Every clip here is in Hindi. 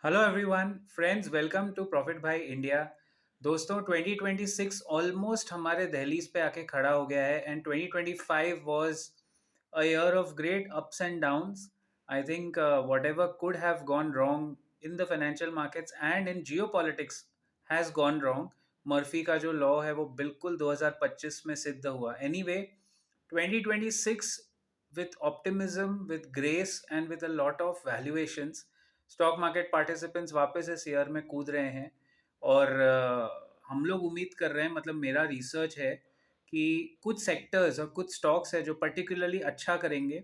Hello everyone friends, welcome to profit Bhai India. दोस्तों, 2026 ऑलमोस्ट हमारे दहलीज पे आके खड़ा हो गया है and 2025 was a year of great ups and downs. I think what ever could have gone wrong in the financial markets and in Jio politics has gone wrong. Murphy का जो लॉ है वो बिल्कुल 2025 में सिद्ध हुआ। Anyway, 2026 with optimism, with grace and with a lot of valuations, stock market participants वापस इस ईयर में कूद रहे हैं। और हम लोग उम्मीद कर रहे हैं, मतलब मेरा रिसर्च है कि कुछ सेक्टर्स और कुछ स्टॉक्स है जो पर्टिकुलरली अच्छा करेंगे।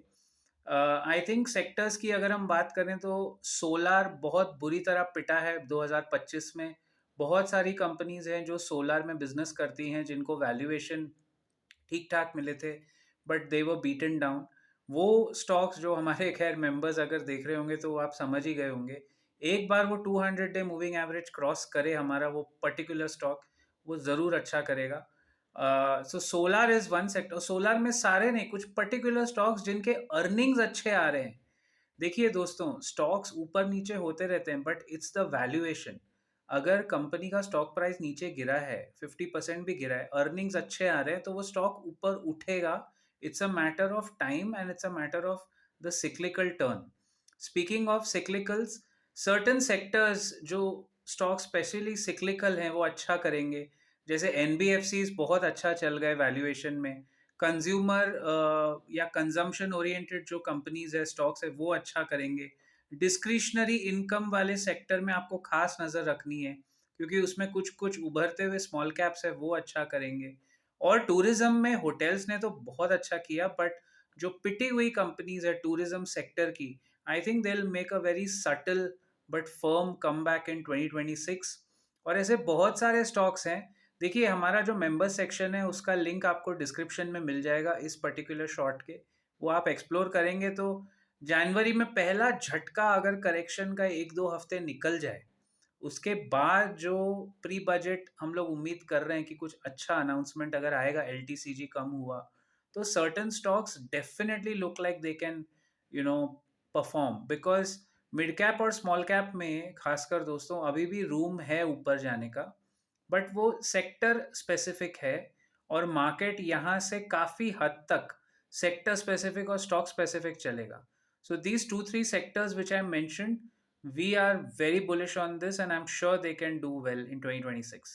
आई थिंक सेक्टर्स की अगर हम बात करें तो सोलार बहुत बुरी तरह पिटा है 2025 में। बहुत सारी कंपनीज हैं जो सोलार में बिजनेस करती हैं जिनको वैल्यूएशन ठीक ठाक मिले थे, but they were beaten down. वो स्टॉक्स जो हमारे खैर मेंबर्स अगर देख रहे होंगे तो आप समझ ही गए होंगे। एक बार वो 200 डे मूविंग एवरेज क्रॉस करे हमारा वो पर्टिकुलर स्टॉक, वो ज़रूर अच्छा करेगा। So solar is one sector. Solar में सारे नहीं, कुछ पर्टिकुलर स्टॉक्स जिनके अर्निंग्स अच्छे आ रहे हैं। देखिए दोस्तों, स्टॉक्स ऊपर नीचे होते रहते हैं बट इट्स द वैल्यूएशन। अगर कंपनी का स्टॉक प्राइस नीचे गिरा है, 50% भी गिरा है, अर्निंग्स अच्छे आ रहे हैं, तो वो स्टॉक ऊपर उठेगा। It's a matter of time and it's a matter of the cyclical turn. Speaking of cyclicals, certain sectors जो स्टॉक स्पेशली सिक्लिकल हैं वो अच्छा करेंगे। जैसे एनबीएफसीज बहुत अच्छा चल गए वैल्यूएशन में। कंज्यूमर या कंजम्पशन ओरिएंटेड जो कंपनीज है, स्टॉक्स है, वो अच्छा करेंगे। डिस्क्रिशनरी इनकम वाले सेक्टर में आपको खास नज़र रखनी है क्योंकि उसमें कुछ कुछ उभरते हुए स्मॉल कैप्स है, वो अच्छा करेंगे। और टूरिज्म में होटल्स ने तो बहुत अच्छा किया, बट जो पिटी हुई कंपनीज है टूरिज्म सेक्टर की, I think they will make a very subtle but firm come back in 2026। और ऐसे बहुत सारे स्टॉक्स हैं। देखिए, हमारा जो मेंबर सेक्शन है उसका लिंक आपको डिस्क्रिप्शन में मिल जाएगा इस पर्टिकुलर शॉर्ट के। वो आप एक्सप्लोर करेंगे तो जनवरी में पहला झटका अगर करेक्शन का एक दो हफ्ते निकल जाए, उसके बाद जो प्री बजट हम लोग उम्मीद कर रहे हैं कि कुछ अच्छा अनाउंसमेंट अगर आएगा, एलटीसीजी कम हुआ, तो certain stocks definitely look like they can you know perform. Because mid cap और स्मॉल कैप में खासकर दोस्तों अभी भी रूम है ऊपर जाने का, बट वो सेक्टर स्पेसिफिक है। और मार्केट यहाँ से काफ़ी हद तक सेक्टर स्पेसिफिक और स्टॉक स्पेसिफिक चलेगा। So these two three sectors which I mentioned, we are very bullish on this and I'm sure they can do well in 2026.